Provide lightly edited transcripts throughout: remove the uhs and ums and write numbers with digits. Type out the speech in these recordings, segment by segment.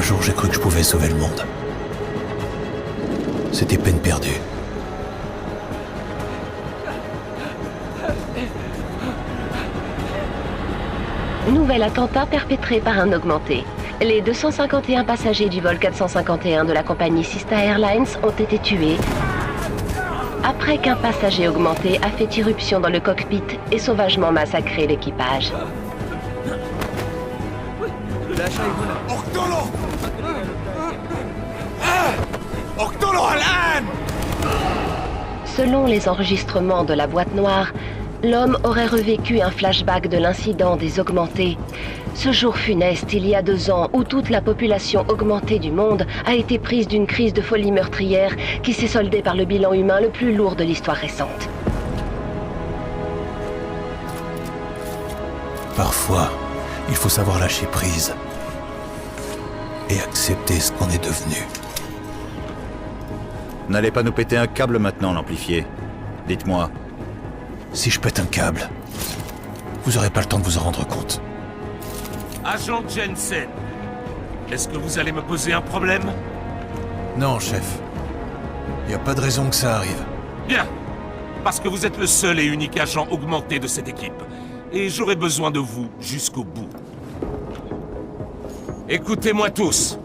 Un jour, j'ai cru que je pouvais sauver le monde. C'était peine perdue. Nouvel attentat perpétré par un augmenté. Les 251 passagers du vol 451 de la compagnie Sista Airlines ont été tués après qu'un passager augmenté a fait irruption dans le cockpit et sauvagement massacré l'équipage. Selon les enregistrements de la boîte noire, l'homme aurait revécu un flashback de l'incident des augmentés. Ce jour funeste, il y a 2 ans, où toute la population augmentée du monde a été prise d'une crise de folie meurtrière qui s'est soldée par le bilan humain le plus lourd de l'histoire récente. Parfois, il faut savoir lâcher prise et accepter ce qu'on est devenu. N'allez pas nous péter un câble maintenant, l'amplifié. Dites-moi. Si je pète un câble, vous aurez pas le temps de vous en rendre compte. Agent Jensen, est-ce que vous allez me poser un problème? Non, chef. Y a pas de raison que ça arrive. Bien, parce que vous êtes le seul et unique agent augmenté de cette équipe. Et j'aurai besoin de vous jusqu'au bout. Écoutez-moi tous.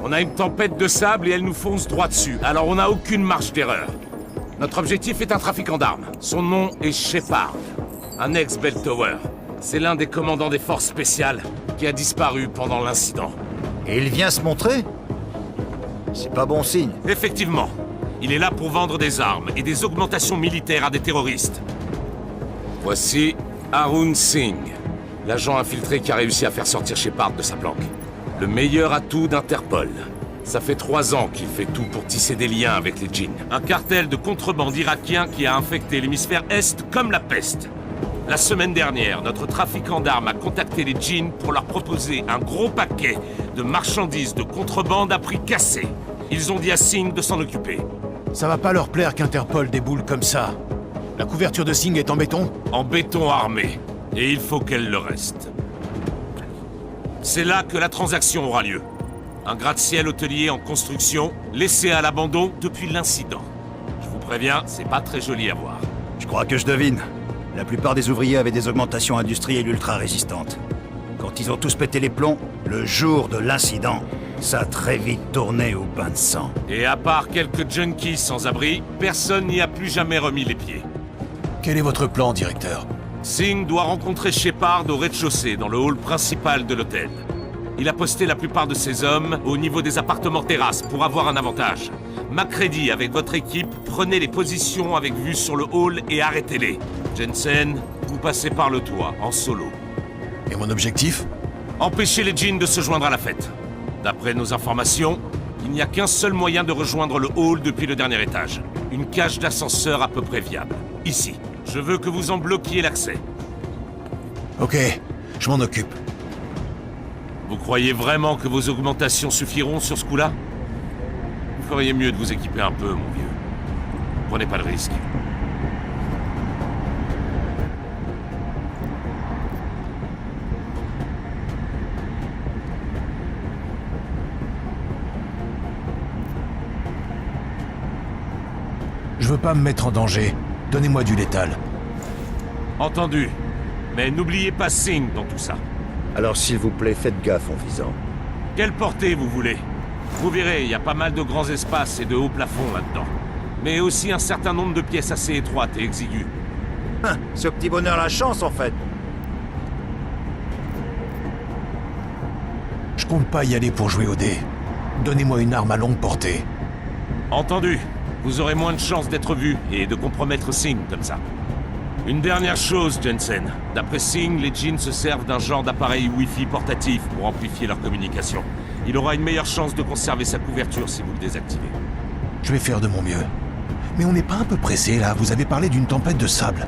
On a une tempête de sable et elle nous fonce droit dessus, alors on n'a aucune marge d'erreur. Notre objectif est un trafiquant d'armes. Son nom est Shepard, un ex-Bell Tower. C'est l'un des commandants des forces spéciales qui a disparu pendant l'incident. Et il vient se montrer? C'est pas bon signe. Effectivement, il est là pour vendre des armes et des augmentations militaires à des terroristes. Voici Arun Singh, l'agent infiltré qui a réussi à faire sortir Shepard de sa planque. Le meilleur atout d'Interpol. Ça fait 3 ans qu'il fait tout pour tisser des liens avec les djinns. Un cartel de contrebande irakien qui a infecté l'hémisphère Est comme la peste. La semaine dernière, notre trafiquant d'armes a contacté les djinns pour leur proposer un gros paquet de marchandises de contrebande à prix cassé. Ils ont dit à Singh de s'en occuper. Ça va pas leur plaire qu'Interpol déboule comme ça. La couverture de Singh est en béton? En béton armé. Et il faut qu'elle le reste. C'est là que la transaction aura lieu. Un gratte-ciel hôtelier en construction, laissé à l'abandon depuis l'incident. Je vous préviens, c'est pas très joli à voir. Je crois que je devine. La plupart des ouvriers avaient des augmentations industrielles ultra résistantes. Quand ils ont tous pété les plombs, le jour de l'incident, ça a très vite tourné au bain de sang. Et à part quelques junkies sans abri, personne n'y a plus jamais remis les pieds. Quel est votre plan, directeur? Singh doit rencontrer Shepard au rez-de-chaussée, dans le hall principal de l'hôtel. Il a posté la plupart de ses hommes au niveau des appartements terrasses pour avoir un avantage. Macready, avec votre équipe, prenez les positions avec vue sur le hall et arrêtez-les. Jensen, vous passez par le toit, en solo. Et mon objectif? Empêchez les djinns de se joindre à la fête. D'après nos informations, il n'y a qu'un seul moyen de rejoindre le hall depuis le dernier étage. Une cage d'ascenseur à peu près viable. Ici. Je veux que vous en bloquiez l'accès. Ok, je m'en occupe. Vous croyez vraiment que vos augmentations suffiront sur ce coup-là? Vous feriez mieux de vous équiper un peu, mon vieux. Prenez pas le risque. Je veux pas me mettre en danger. Donnez-moi du létal. Entendu. Mais n'oubliez pas Singh dans tout ça. Alors s'il vous plaît, faites gaffe en visant. Quelle portée vous voulez? Vous verrez, il y a pas mal de grands espaces et de hauts plafonds là-dedans. Mais aussi un certain nombre de pièces assez étroites et exiguës. Ce petit bonheur la chance en fait. Je compte pas y aller pour jouer au dé. Donnez-moi une arme à longue portée. Entendu. Vous aurez moins de chances d'être vu et de compromettre Singh comme ça. Une dernière chose, Jensen. D'après Singh, les djinns se servent d'un genre d'appareil Wi-Fi portatif pour amplifier leur communication. Il aura une meilleure chance de conserver sa couverture si vous le désactivez. Je vais faire de mon mieux. Mais on n'est pas un peu pressé là? Vous avez parlé d'une tempête de sable.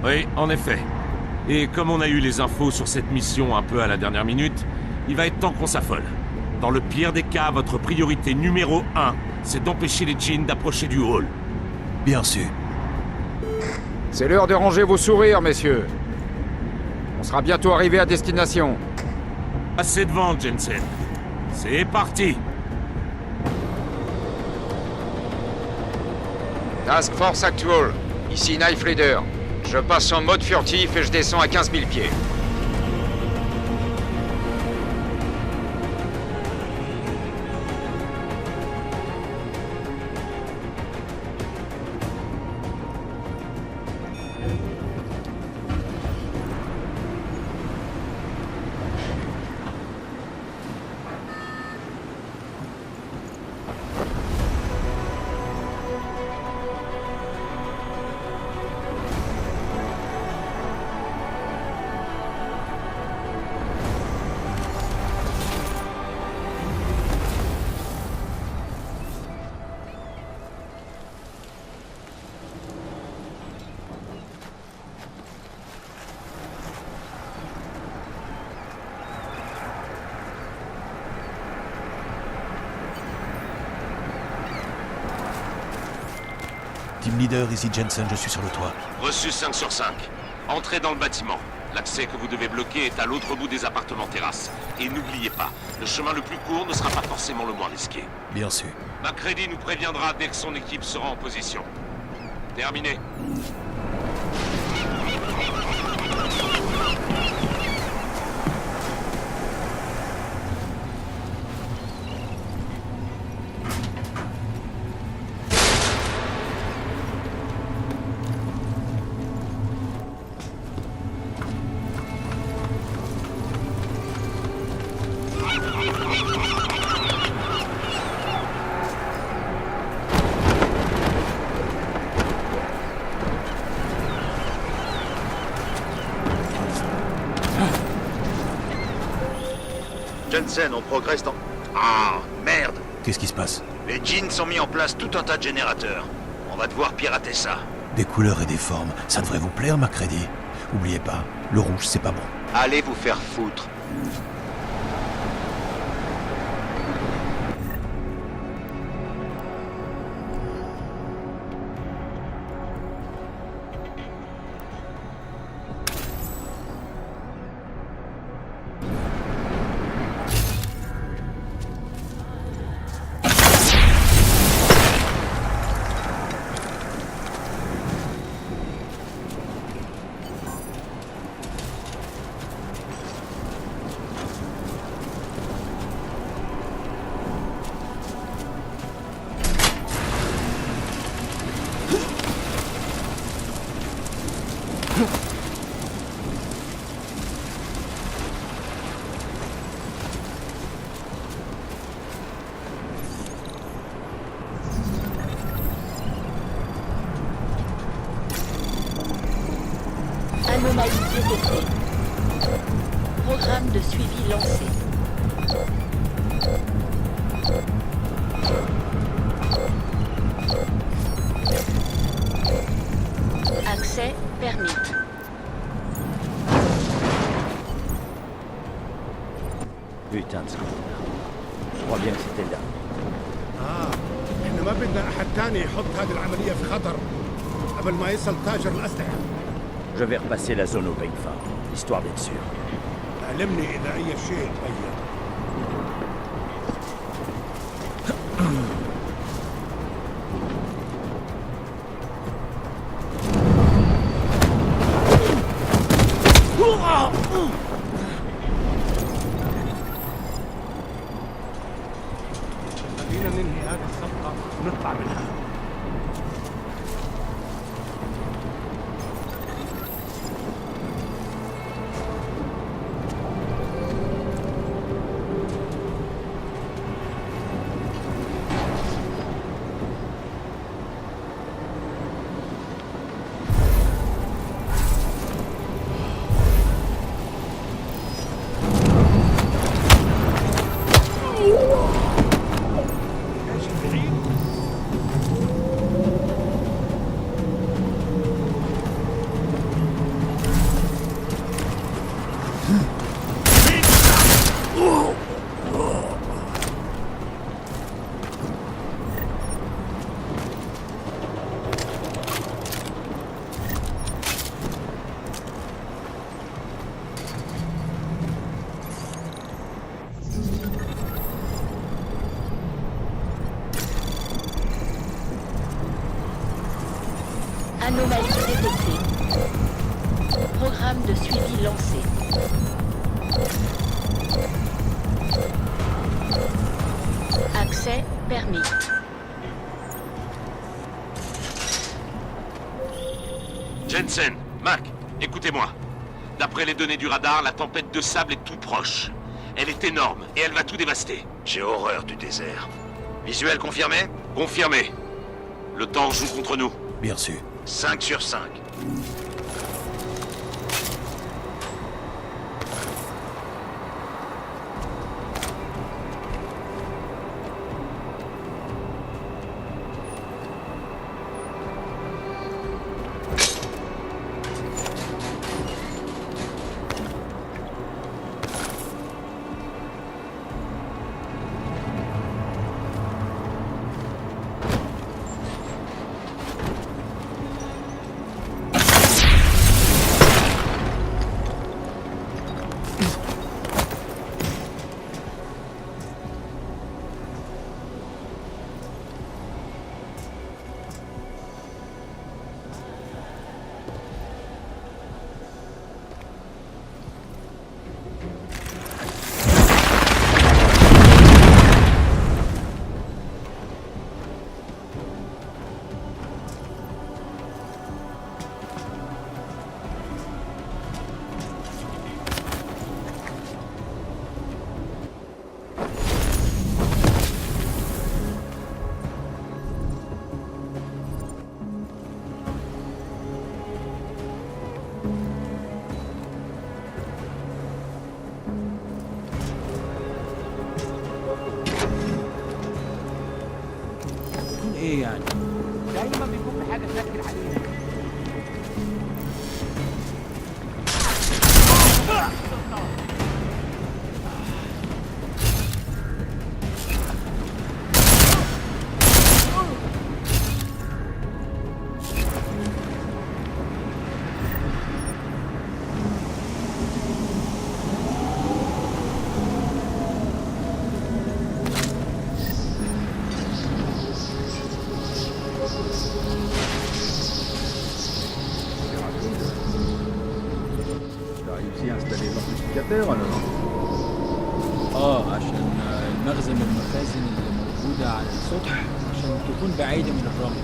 Oui, en effet. Et comme on a eu les infos sur cette mission un peu à la dernière minute, il va être temps qu'on s'affole. Dans le pire des cas, votre priorité numéro 1, c'est d'empêcher les djinns d'approcher du hall. Bien sûr. C'est l'heure de ranger vos sourires, messieurs. On sera bientôt arrivé à destination. Passez devant, Jensen. C'est parti. Task Force Actual. Ici Knife Leader. Je passe en mode furtif et je descends à 15 000 pieds. Team leader, ici Jensen, je suis sur le toit. Reçu 5 sur 5. Entrez dans le bâtiment. L'accès que vous devez bloquer est à l'autre bout des appartements terrasses. Et n'oubliez pas, le chemin le plus court ne sera pas forcément le moins risqué. Bien sûr. MacReady nous préviendra dès que son équipe sera en position. Terminé. Jensen, on progresse dans... Ah, merde! Qu'est-ce qui se passe? Les djinns ont mis en place tout un tas de générateurs. On va devoir pirater ça. Des couleurs et des formes, ça devrait vous plaire, MacReady. Oubliez pas, le rouge, c'est pas bon. Allez vous faire foutre. Anomalie détectée. Programme de suivi lancé. Accès permis. Putain de seconde. Je crois bien que c'était là. احنا ما بدنا احد تاني يحط هذه العملية في خطر قبل ما يصل تاجر الأسلحة. Je vais repasser la zone au Greenfarm, histoire d'être sûr. علمني إذا أي شيء تغير. خلينا ننهي هذه الصفقة ونطلع منها. Anomalie détectée. Programme de suivi lancé. Accès permis. Jensen, Mac, écoutez-moi. D'après les données du radar, la tempête de sable est tout proche. Elle est énorme et elle va tout dévaster. J'ai horreur du désert. Visuel confirmé? Confirmé. Le temps joue contre nous. Bien reçu. 5 sur 5. ايه يعني؟ دايما بيكون في حاجه تركز عليها. installer l'amplificateur alors. عشان المخزن من المخازن اللي موجودة على السطح عشان تكون بعيدة من الرمل.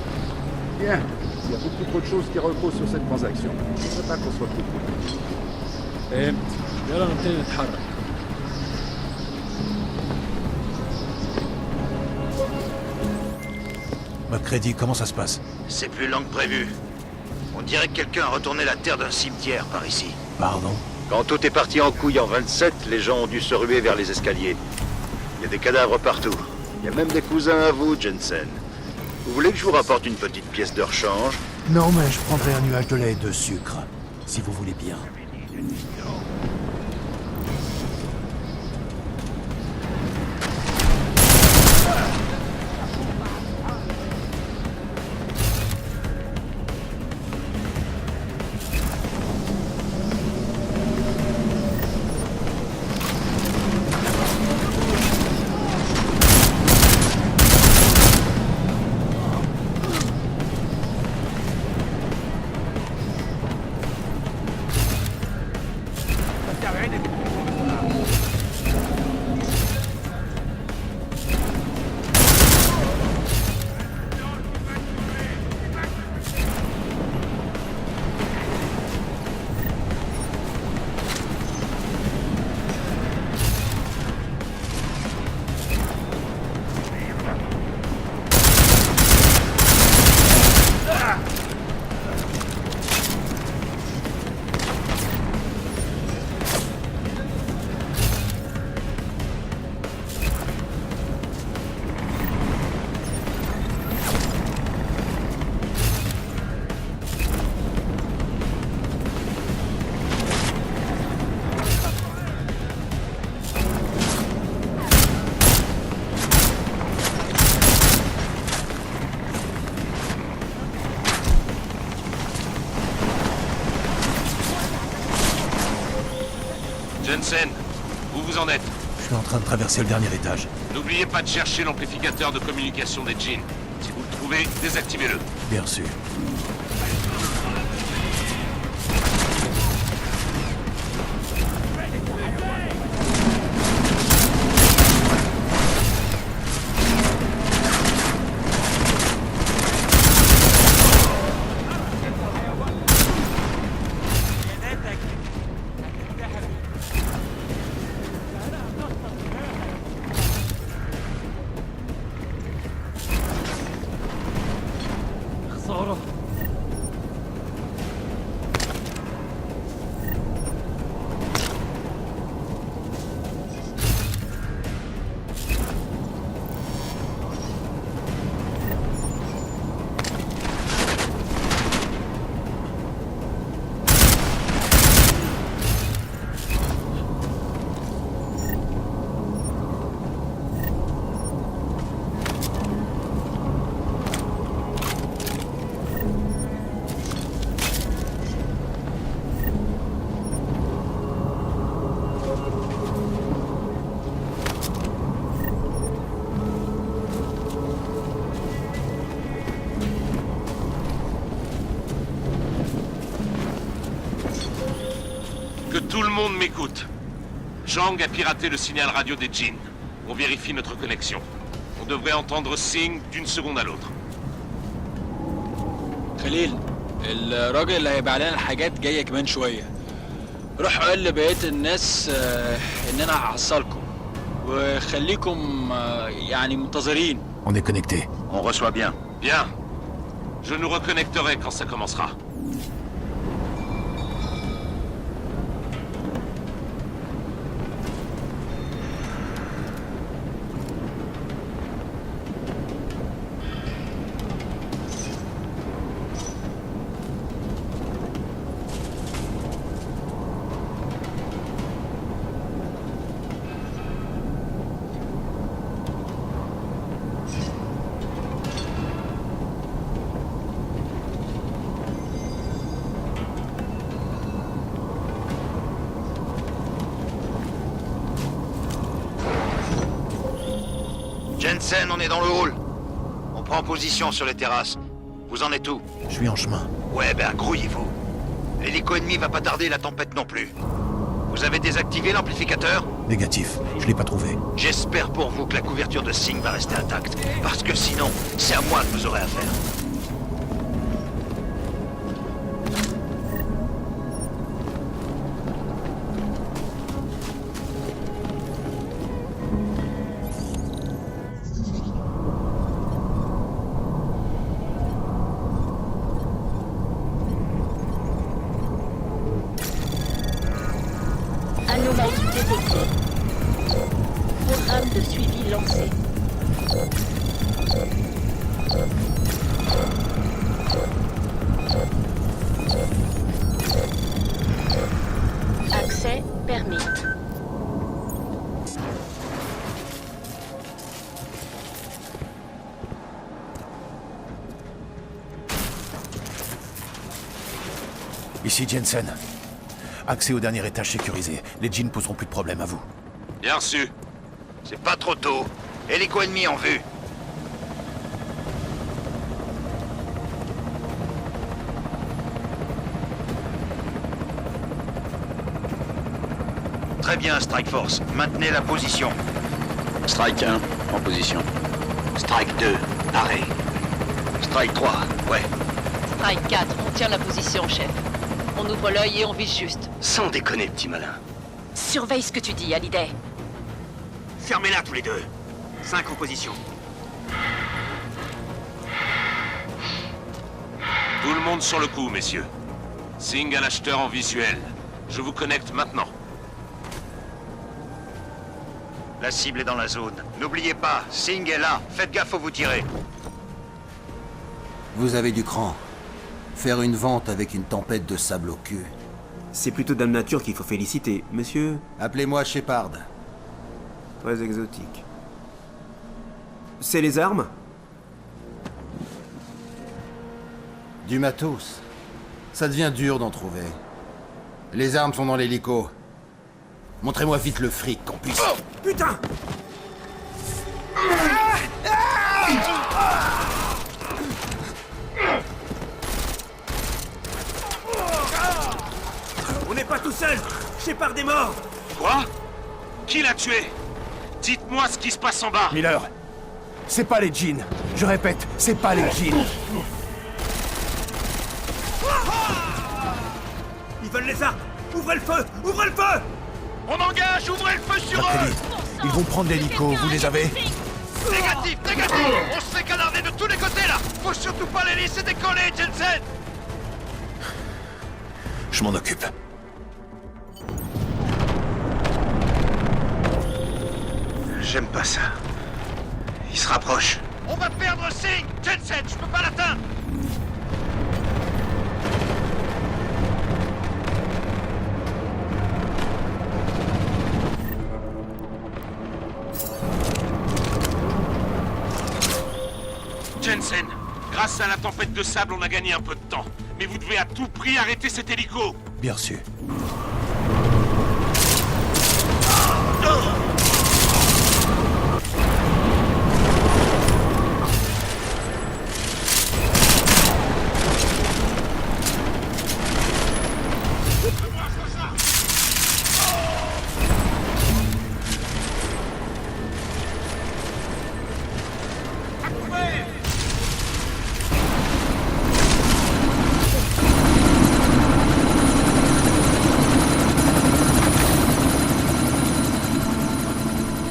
Bien, il y a beaucoup trop de choses qui reposent sur cette transaction. Je ne veux pas qu'on soit trop cool. فهمت. يلا نبتدي نتحرك. MacReady, comment ça se passe? C'est plus lent que prévu. On dirait que quelqu'un a retourné la terre d'un cimetière par ici. Pardon? Quand tout est parti en couille en 27, les gens ont dû se ruer vers les escaliers. Il y a des cadavres partout. Il y a même des cousins à vous, Jensen. Vous voulez que je vous rapporte une petite pièce de rechange? Non, mais je prendrai un nuage de lait et de sucre, si vous voulez bien. Jensen, où vous en êtes? Je suis en train de traverser le dernier étage. N'oubliez pas de chercher l'amplificateur de communication des djinns. Si vous le trouvez, désactivez-le. Bien sûr. Que tout le monde m'écoute. Zhang a piraté le signal radio des Jin. On vérifie notre connexion. On devrait entendre Singh d'une seconde à l'autre. خليل الراجل اللي هيبيع لنا الحاجات جايه كمان شويه. روح قول لبقيه الناس ان انا هحصلكم وخليكم يعني منتظرين. On est connecté. On reçoit bien. Bien. Je nous reconnecterai quand ça commencera. Jensen, on est dans le hall. On prend position sur les terrasses. Vous en êtes où? Je suis en chemin. Ouais, ben grouillez-vous. L'hélico ennemi va pas tarder, la tempête non plus. Vous avez désactivé l'amplificateur? Négatif. Je l'ai pas trouvé. J'espère pour vous que la couverture de Singh va rester intacte. Parce que sinon, c'est à moi que vous aurez affaire. Anomalie détectée. Programme de suivi lancé. Accès permis. Ici Jensen. Accès au dernier étage sécurisé. Les djinns poseront plus de problème à vous. Bien reçu. C'est pas trop tôt. Hélico ennemi en vue. Très bien, Strike Force. Maintenez la position. Strike 1, en position. Strike 2, arrêt. Strike 3, ouais. Strike 4, on tient la position, chef. On ouvre l'œil et on vise juste. Sans déconner, petit malin. Surveille ce que tu dis, Hallyday. Fermez-la tous les deux. 5 en position. Tout le monde sur le coup, messieurs. Singh à l'acheteur en visuel. Je vous connecte maintenant. La cible est dans la zone. N'oubliez pas, Singh est là. Faites gaffe où vous tirez. Vous avez du cran. Faire une vente avec une tempête de sable au cul. C'est plutôt Dame Nature qu'il faut féliciter, monsieur. Appelez-moi Shepard. Très exotique. C'est les armes? Du matos. Ça devient dur d'en trouver. Les armes sont dans l'hélico. Montrez-moi vite le fric qu'on puisse... Oh, putain! On n'est pas tout seul! Shepard est mort! Quoi? Qui l'a tué? Dites-moi ce qui se passe en bas! Miller, c'est pas les djinns. Je répète, c'est pas les djinns. Ils veulent les armes! Ouvrez le feu! Ouvrez le feu! On engage! Ouvrez le feu sur eux! Ils vont prendre l'hélico, vous les avez? Négatif! Négatif! On se fait canarder de tous les côtés, là! Faut surtout pas les laisser décoller, Jensen! Je m'en occupe. J'aime pas ça. Il se rapproche. On va perdre Singh! Jensen, je peux pas l'atteindre! Jensen, grâce à la tempête de sable, on a gagné un peu de temps. Mais vous devez à tout prix arrêter cet hélico. Bien sûr.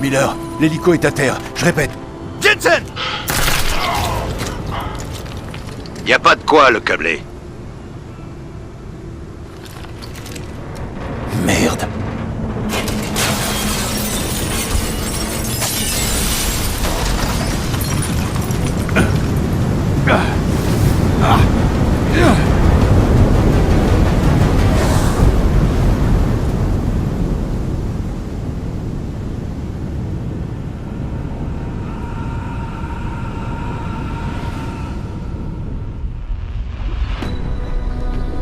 Miller, l'hélico est à terre. Je répète. Jensen! Y a pas de quoi le câbler. Merde.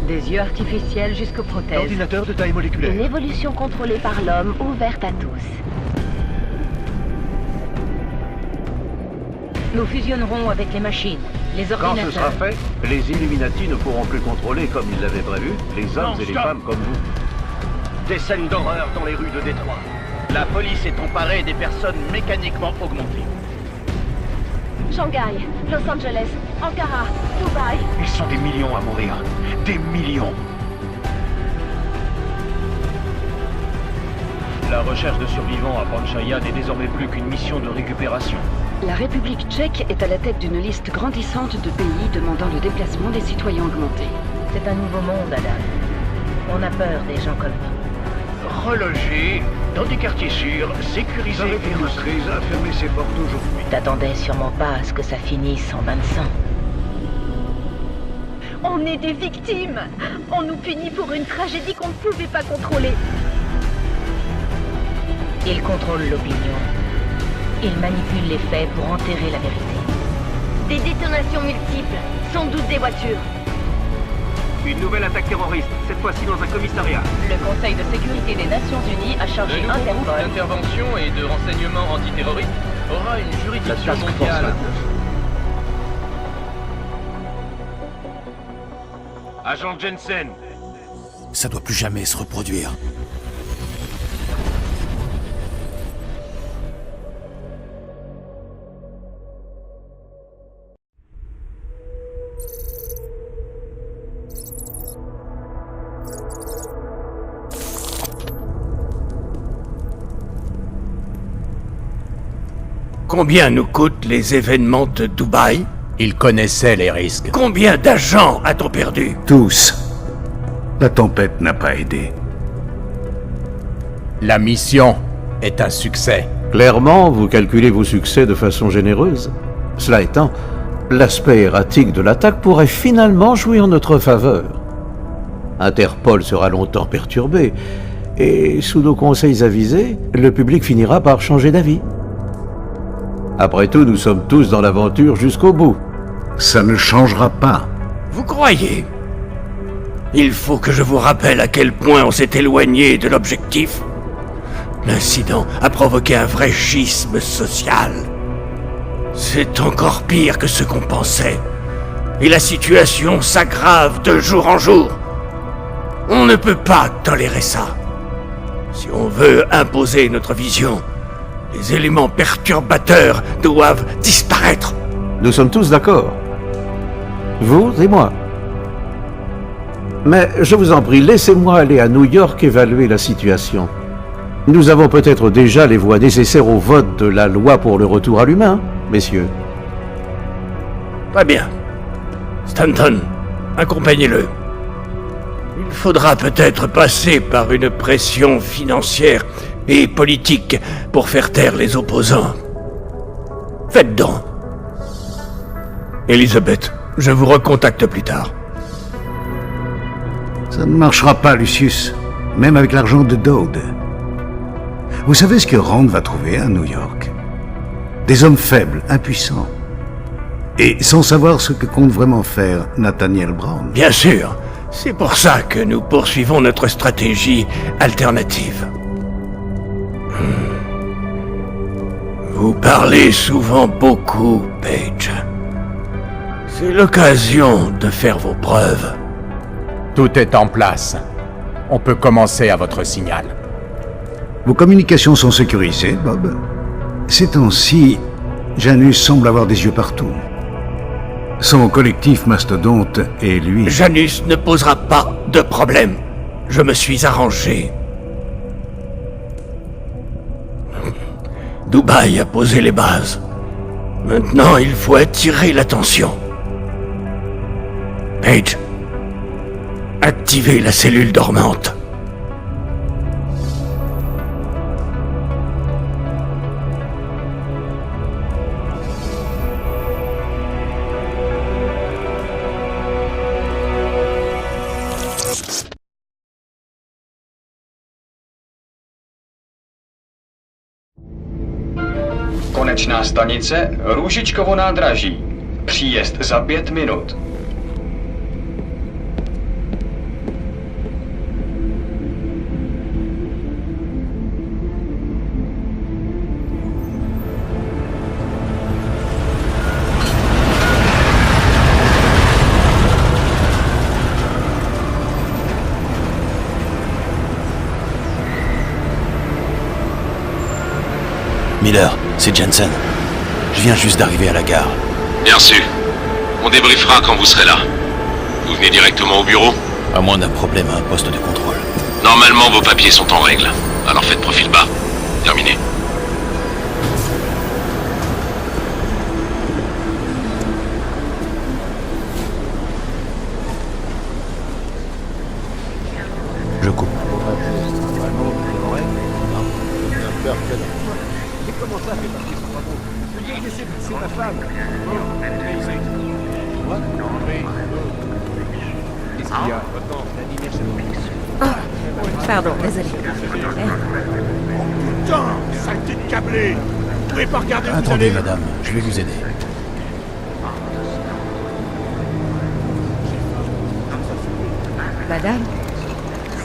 Des yeux artificiels jusqu'aux prothèses. Ordinateur de taille moléculaire. Une évolution contrôlée par l'homme, ouverte à tous. Nous fusionnerons avec les machines, les ordinateurs. Quand ce sera fait, les Illuminati ne pourront plus contrôler, comme ils l'avaient prévu, les hommes et les femmes comme vous. Des scènes d'horreur dans les rues de Détroit. La police est emparée des personnes mécaniquement augmentées. Shanghai, Los Angeles, Ankara, Dubaï. Ils sont des millions à mourir. Des millions. La recherche de survivants à Panchaya n'est désormais plus qu'une mission de récupération. La République tchèque est à la tête d'une liste grandissante de pays demandant le déplacement des citoyens augmentés. C'est un nouveau monde, Adam. On a peur des gens comme nous. Relogés dans des quartiers sûrs, sécurisés et industries a fermé ses portes aujourd'hui. T'attendais sûrement pas à ce que ça finisse en bain de sang. On est des victimes. On nous punit pour une tragédie qu'on ne pouvait pas contrôler. Ils contrôlent l'opinion. Ils manipulent les faits pour enterrer la vérité. Des détonations multiples, sans doute des voitures. Une nouvelle attaque terroriste, cette fois-ci dans un commissariat. Le Conseil de sécurité des Nations Unies a chargé Interpol d'intervention et de renseignement antiterroriste aura une juridiction mondiale. Agent Jensen. Ça doit plus jamais se reproduire. Combien nous coûtent les événements de Dubaï? Il connaissait les risques. Combien d'agents a-t-on perdu? Tous. La tempête n'a pas aidé. La mission est un succès. Clairement, vous calculez vos succès de façon généreuse. Cela étant, l'aspect erratique de l'attaque pourrait finalement jouer en notre faveur. Interpol sera longtemps perturbé, et sous nos conseils avisés, le public finira par changer d'avis. Après tout, nous sommes tous dans l'aventure jusqu'au bout. Ça ne changera pas. Vous croyez? Il faut que je vous rappelle à quel point on s'est éloigné de l'objectif. L'incident a provoqué un vrai schisme social. C'est encore pire que ce qu'on pensait. Et la situation s'aggrave de jour en jour. On ne peut pas tolérer ça. Si on veut imposer notre vision, les éléments perturbateurs doivent disparaître. Nous sommes tous d'accord. Vous et moi. Mais je vous en prie, laissez-moi aller à New York évaluer la situation. Nous avons peut-être déjà les voies nécessaires au vote de la loi pour le retour à l'humain, messieurs. Très bien. Stanton, accompagnez-le. Il faudra peut-être passer par une pression financière et politique pour faire taire les opposants. Faites donc. Elizabeth, je vous recontacte plus tard. Ça ne marchera pas, Lucius. Même avec l'argent de Dowd. Vous savez ce que Rand va trouver à New York? Des hommes faibles, impuissants. Et sans savoir ce que compte vraiment faire Nathaniel Brown. Bien sûr. C'est pour ça que nous poursuivons notre stratégie alternative. Vous parlez souvent beaucoup, Page. C'est l'occasion de faire vos preuves. Tout est en place. On peut commencer à votre signal. Vos communications sont sécurisées, Bob. Ces temps-ci, Janus semble avoir des yeux partout. Son collectif mastodonte et lui... Janus ne posera pas de problème. Je me suis arrangé. Dubaï a posé les bases. Maintenant, il faut attirer l'attention. Page, activez la cellule dormante. Konečná stanice Růžičkovo nádraží. Příjezd za 5 minut. Miller, c'est Jensen. Je viens juste d'arriver à la gare. Bien reçu. On débriefera quand vous serez là. Vous venez directement au bureau? À moins d'un problème à un poste de contrôle. Normalement, vos papiers sont en règle. Alors faites profil bas. Terminé. Je coupe. Comment ça fait partie de son travaux? Je vais laisser passer ma femme. Qu'est-ce qu'il y a? Oh, pardon, désolé. Putain, saleté de câblé! Vous pouvez pas regarder où vous Attendez, allez? madame, je vais vous aider. Madame?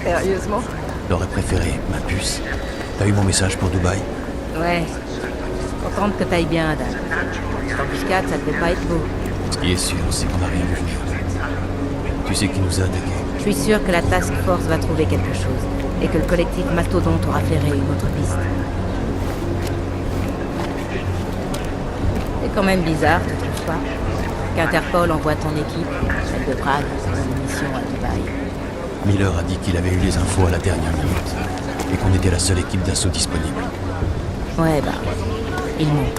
Sérieusement? J'aurais préféré, ma puce. T'as eu mon message pour Dubaï? Ouais. Contente que t'ailles bien, Adam. Embuscade, ça devait pas être beau. Ce qui est sûr, c'est qu'on n'a rien vu venir. Tu sais qui nous a attaqués? Je suis sûr que la Task Force va trouver quelque chose. Et que le collectif Mastodonte aura flairé une autre piste. C'est quand même bizarre, tu trouves pas? Qu'Interpol envoie ton équipe, celle de Prague, pour une mission à Dubaï. Miller a dit qu'il avait eu les infos à la dernière minute. Et qu'on était la seule équipe d'assaut disponible. Ouais, bah, ils m'ont.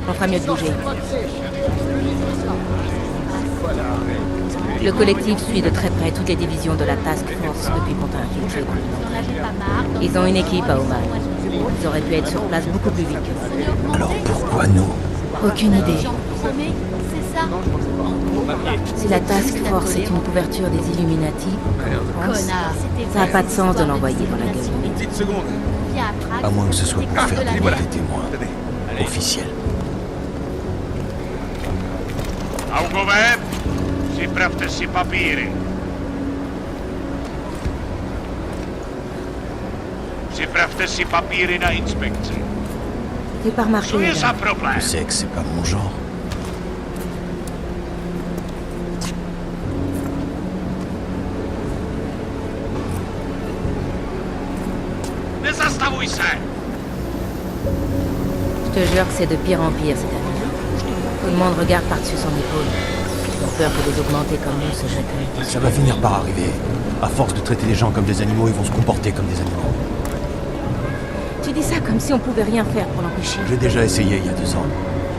On fera mieux de bouger. Le collectif suit de très près toutes les divisions de la Task Force depuis qu'on t'a infiltré dans le monde. Ils ont une équipe à Oman. Ils auraient pu être sur place beaucoup plus vite que nous. Alors pourquoi nous? Aucune idée. Si la Task Force est une couverture des Illuminati, je pense, ça n'a pas de sens de l'envoyer dans la gueule. À moins que ce soit pour faire des témoins officiels. Augover, připravte si papíry. Připravte si papíry na inspekci. T'es pas remarqué, Co je za problém? Tu sais que c'est pas mon genre. Nezastavuj se! Je te jure que c'est de pire en pire cette année. Tout le monde regarde par-dessus son épaule. Ils ont peur que des augmentés comme nous se jettent à l'idée. Ça va finir par arriver. À force de traiter les gens comme des animaux, ils vont se comporter comme des animaux. Tu dis ça comme si on pouvait rien faire pour l'empêcher. J'ai déjà essayé il y a 2 ans.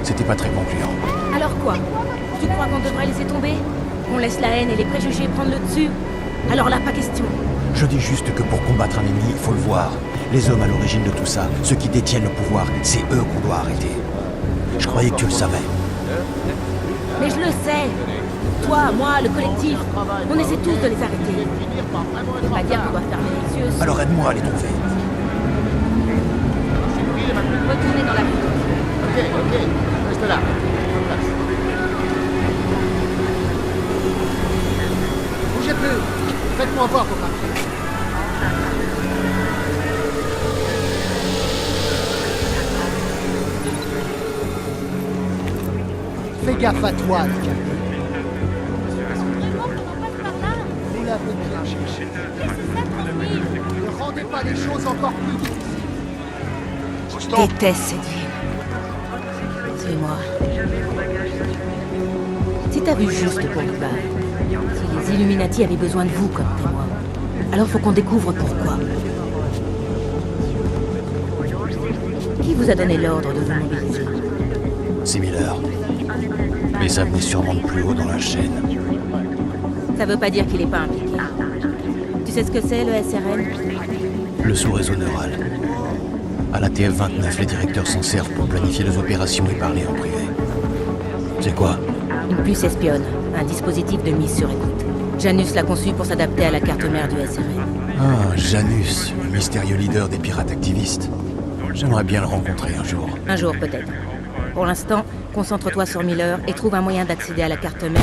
C'était pas très concluant. Alors quoi? Tu crois qu'on devrait laisser tomber? Qu'on laisse la haine et les préjugés prendre le dessus? Alors là, pas question. Je dis juste que pour combattre un ennemi, il faut le voir. Les hommes à l'origine de tout ça, ceux qui détiennent le pouvoir, c'est eux qu'on doit arrêter. Je croyais que tu le savais. Mais je le sais. Toi, moi, le collectif, on essaie tous de les arrêter. Ça veut pas dire qu'on doit fermer les yeux. Alors aide-moi à les trouver. Retournez dans la rue. Ok, reste là. Bougez plus. Faites-moi voir vos papiers. Fais gaffe à toi, le capitaine. Vous l'avez bien cherché. Ne rendez pas les choses encore plus difficiles. Je déteste cette ville. Suis-moi. Si t'as vu juste pour Dubaï, si les Illuminati avaient besoin de vous comme témoin, alors faut qu'on découvre pourquoi. Qui vous a donné l'ordre de vous mobiliser? C'est Miller. Mais ça venait sûrement de plus haut dans la chaîne. Ça veut pas dire qu'il est pas impliqué. Tu sais ce que c'est, le SRN? Le sous-réseau neural. À la TF-29, les directeurs s'en servent pour planifier les opérations et parler en privé. C'est quoi? Une puce espionne, un dispositif de mise sur écoute. Janus l'a conçu pour s'adapter à la carte mère du SRN. Ah, Janus, le mystérieux leader des pirates activistes. J'aimerais bien le rencontrer un jour. Un jour peut-être. Pour l'instant, concentre-toi sur Miller et trouve un moyen d'accéder à la carte mère.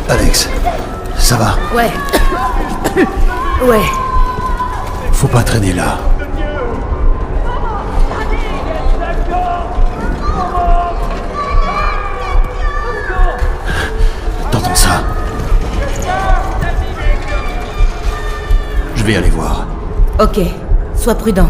Alex, ça va? Ouais. Ouais. Faut pas traîner là. T'entends ça? Je vais aller voir. Ok, sois prudent.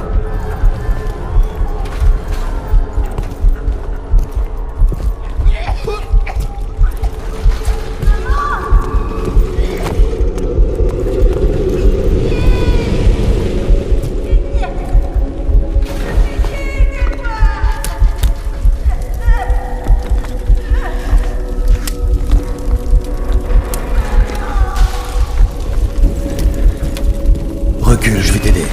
Recule, je vais t'aider.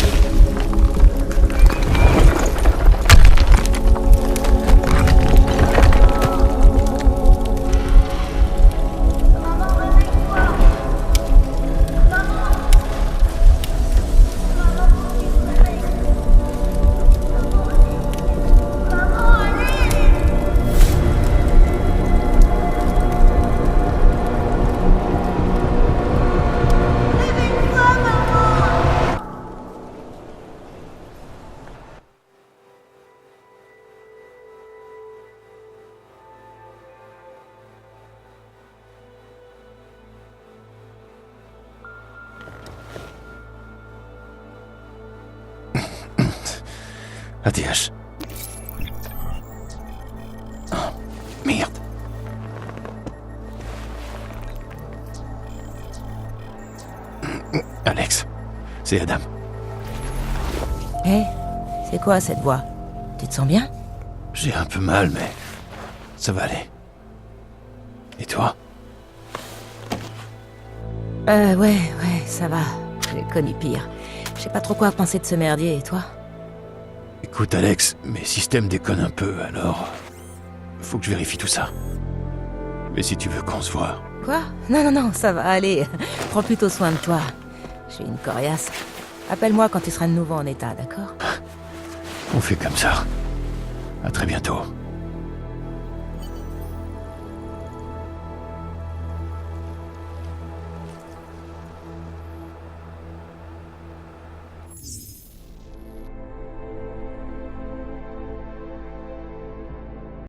ATH. Oh, merde. Alex, c'est Adam. Hé, c'est quoi cette voix? Tu te sens bien? J'ai un peu mal, mais ça va aller. Et toi? Ouais, ça va. J'ai connu pire. Je sais pas trop quoi penser de ce merdier, et toi? Écoute, Alex, mes systèmes déconnent un peu, alors... Faut que je vérifie tout ça. Mais si tu veux qu'on se voit... Quoi? Non, ça va aller. Prends plutôt soin de toi. Je suis une coriace. Appelle-moi quand tu seras de nouveau en état, d'accord? On fait comme ça. À très bientôt.